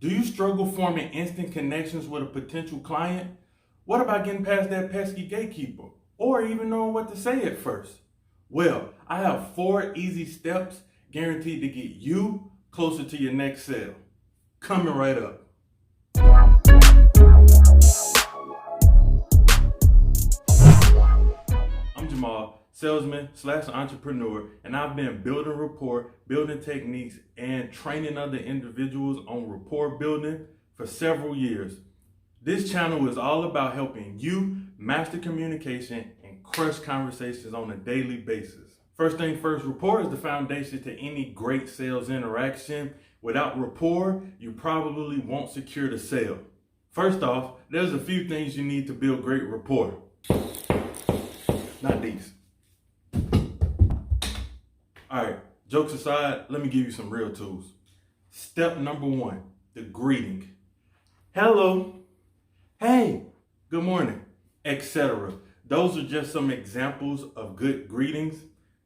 Do you struggle forming instant connections with a potential client? What about getting past that pesky gatekeeper? Or even knowing what to say at first? Well, I have 4 easy steps guaranteed to get you closer to your next sale. Coming right up. I'm Jamal, salesman/entrepreneur, and I've been building rapport, building techniques, and training other individuals on rapport building for several years. This channel is all about helping you master communication and crush conversations on a daily basis. First thing first, rapport is the foundation to any great sales interaction. Without rapport, you probably won't secure the sale. First off, there's a few things you need to build great rapport. Not these. All right, jokes aside, let me give you some real tools. Step number 1, the greeting. Hello, hey, good morning, etc. Those are just some examples of good greetings.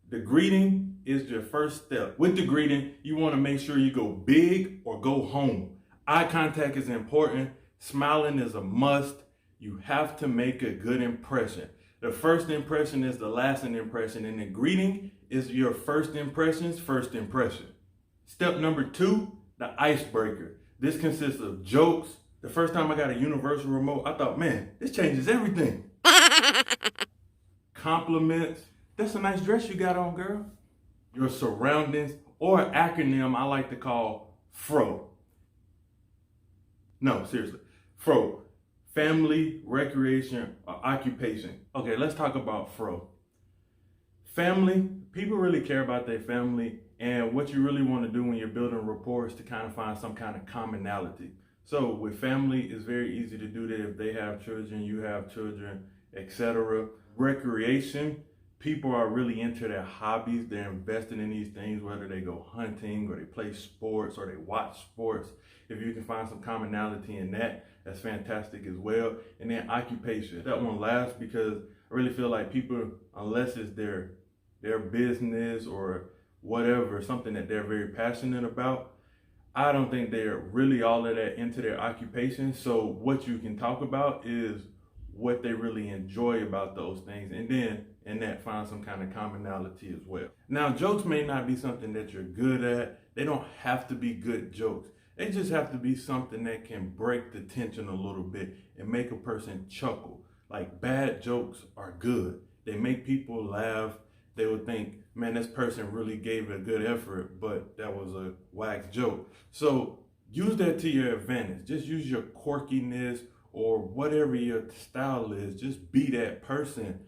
The greeting is your first step. With the greeting, you want to make sure you go big or go home. Eye contact is important. Smiling is a must. You have to make a good impression. The first impression is the lasting impression, and the greeting is your first impression's first impression. Step number 2, the icebreaker. This consists of jokes. The first time I got a universal remote, I thought, man, this changes everything. Compliments. That's a nice dress you got on, girl. Your surroundings, or an acronym I like to call FRO. No, seriously, FRO. Family, recreation, or occupation. Okay, let's talk about FRO. Family, people really care about their family, and what you really want to do when you're building rapport is to kind of find some kind of commonality. So with family, it's very easy to do that if they have children, you have children, etc. Recreation, people are really into their hobbies. They're invested in these things, whether they go hunting or they play sports or they watch sports. If you can find some commonality in that, that's fantastic as well. And then occupation, that one last, because I really feel like people, unless it's their business or whatever, something that they're very passionate about, I don't think they're really all of that into their occupation. So what you can talk about is what they really enjoy about those things, and then in that find some kind of commonality as well. Now, jokes may not be something that you're good at. They don't have to be good jokes. They just have to be something that can break the tension a little bit and make a person chuckle. Like, bad jokes are good. They make people laugh. They would think, man, this person really gave a good effort, but that was a wax joke. So use that to your advantage. Just use your quirkiness or whatever your style is. Just be that person,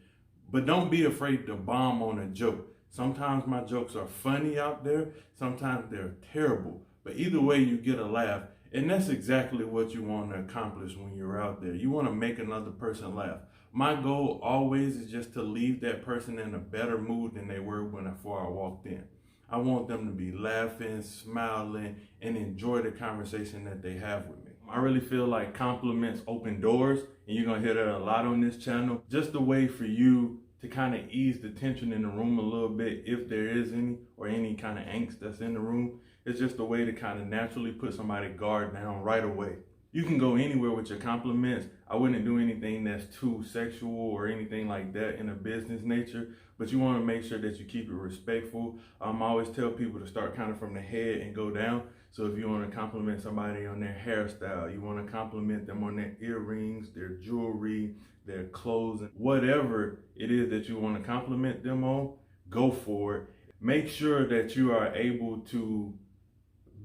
but don't be afraid to bomb on a joke. Sometimes my jokes are funny out there. Sometimes they're terrible, but either way you get a laugh. And that's exactly what you want to accomplish when you're out there. You want to make another person laugh. My goal always is just to leave that person in a better mood than they were before I walked in. I want them to be laughing, smiling, and enjoy the conversation that they have with me. I really feel like compliments open doors, and you're going to hear that a lot on this channel. Just a way for you to kind of ease the tension in the room a little bit, if there is any, or any kind of angst that's in the room. It's just a way to kind of naturally put somebody's guard down right away. You can go anywhere with your compliments. I wouldn't do anything that's too sexual or anything like that in a business nature, but you want to make sure that you keep it respectful. I always tell people to start kind of from the head and go down. So if you want to compliment somebody on their hairstyle, you want to compliment them on their earrings, their jewelry, their clothes, whatever it is that you want to compliment them on, go for it. Make sure that you are able to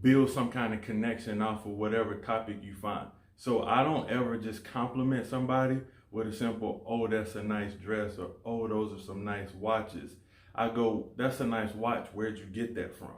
build some kind of connection off of whatever topic you find. So I don't ever just compliment somebody with a simple, oh, that's a nice dress, or oh, those are some nice watches. I go, that's a nice watch, where'd you get that from?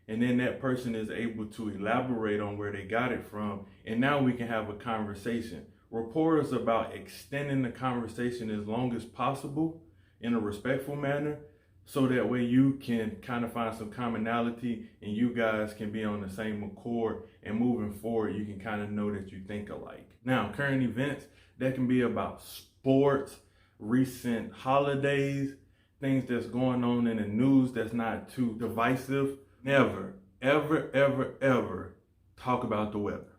And then that person is able to elaborate on where they got it from, and now we can have a conversation. Rapport is about extending the conversation as long as possible in a respectful manner, so that way you can kind of find some commonality and you guys can be on the same accord, and moving forward you can kind of know that you think alike. Now, current events, that can be about sports, recent holidays, things that's going on in the news that's not too divisive. Never, ever, ever, ever talk about the weather.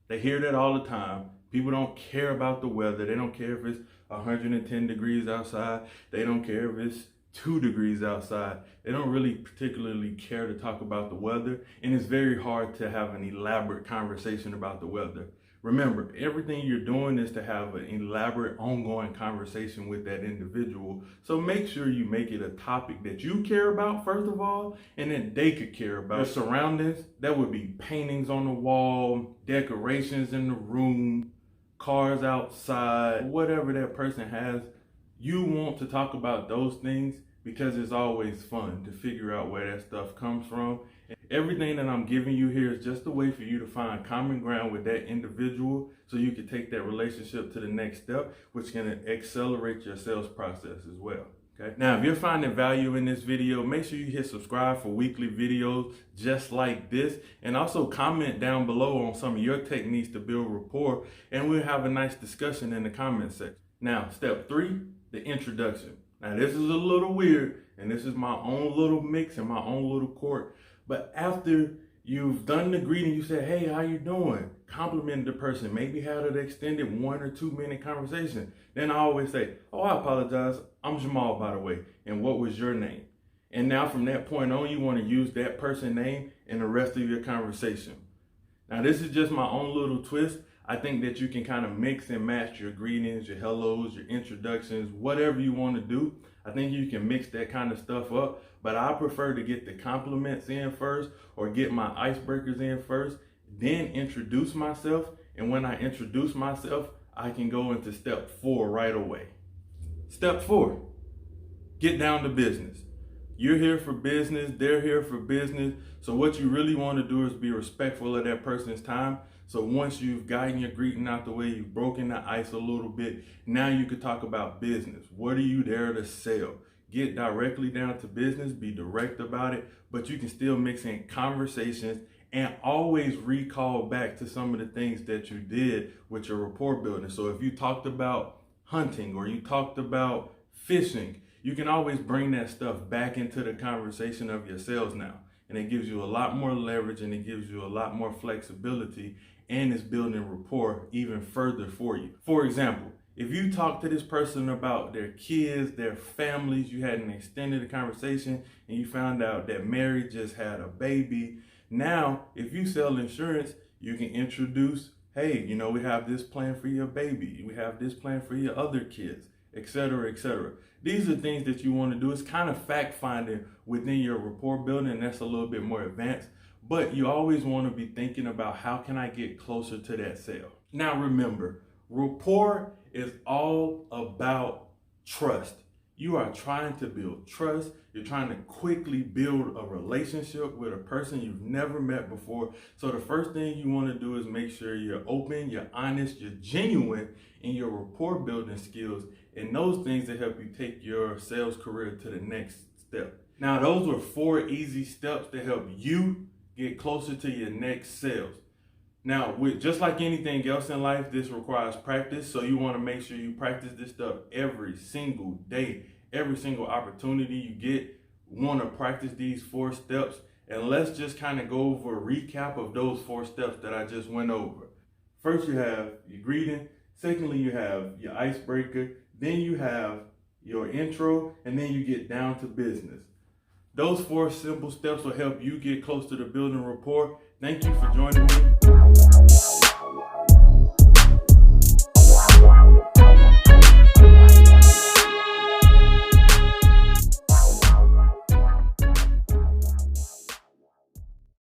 They hear that all the time. People don't care about the weather. They don't care if it's 110 degrees outside. They don't care if it's 2 degrees outside. They don't really particularly care to talk about the weather, and it's very hard to have an elaborate conversation about the weather. Remember, everything you're doing is to have an elaborate, ongoing conversation with that individual. So make sure you make it a topic that you care about, first of all, and that they could care about. Your surroundings, that would be paintings on the wall, decorations in the room, cars outside, whatever that person has. You want to talk about those things because it's always fun to figure out where that stuff comes from. Everything that I'm giving you here is just a way for you to find common ground with that individual so you can take that relationship to the next step, which can accelerate your sales process as well. Okay. Now, if you're finding value in this video, make sure you hit subscribe for weekly videos just like this, and also comment down below on some of your techniques to build rapport, and we'll have a nice discussion in the comment section. Now, step 3, the introduction. Now, this is a little weird, and this is my own little mix and my own little court. But after you've done the greeting, you say, hey, how you doing? Compliment the person, maybe had an extended 1 or 2 minute conversation. Then I always say, oh, I apologize. I'm Jamal, by the way. And what was your name? And now from that point on, you want to use that person's name in the rest of your conversation. Now, this is just my own little twist. I think that you can kind of mix and match your greetings, your hellos, your introductions, whatever you want to do. I think you can mix that kind of stuff up, but I prefer to get the compliments in first or get my icebreakers in first, then introduce myself. And when I introduce myself, I can go into step 4 right away. Step 4, get down to business. You're here for business, they're here for business. So what you really want to do is be respectful of that person's time. So once you've gotten your greeting out the way, you've broken the ice a little bit, now you could talk about business. What are you there to sell? Get directly down to business, be direct about it, but you can still mix in conversations and always recall back to some of the things that you did with your rapport building. So if you talked about hunting or you talked about fishing, you can always bring that stuff back into the conversation of your sales now. And it gives you a lot more leverage, and it gives you a lot more flexibility, and it's building rapport even further for you. For example, if you talk to this person about their kids, their families, you had an extended conversation and you found out that Mary just had a baby. Now, if you sell insurance, you can introduce, hey, we have this plan for your baby. We have this plan for your other kids, etc., etc. These are things that you want to do. It's kind of fact finding within your rapport building, and that's a little bit more advanced. But you always want to be thinking about how can I get closer to that sale. Now remember, rapport is all about trust. You are trying to build trust. You're trying to quickly build a relationship with a person you've never met before. So the first thing you want to do is make sure you're open, you're honest, you're genuine in your rapport building skills, and those things that help you take your sales career to the next step. Now, those were 4 easy steps to help you get closer to your next sales. Now, just like anything else in life, this requires practice. So you want to make sure you practice this stuff every single day, every single opportunity you get. Want to practice these 4 steps. And let's just kind of go over a recap of those 4 steps that I just went over. First, you have your greeting. Secondly, you have your icebreaker. Then you have your intro, and then you get down to business. Those 4 simple steps will help you get close to the building rapport. Thank you for joining me.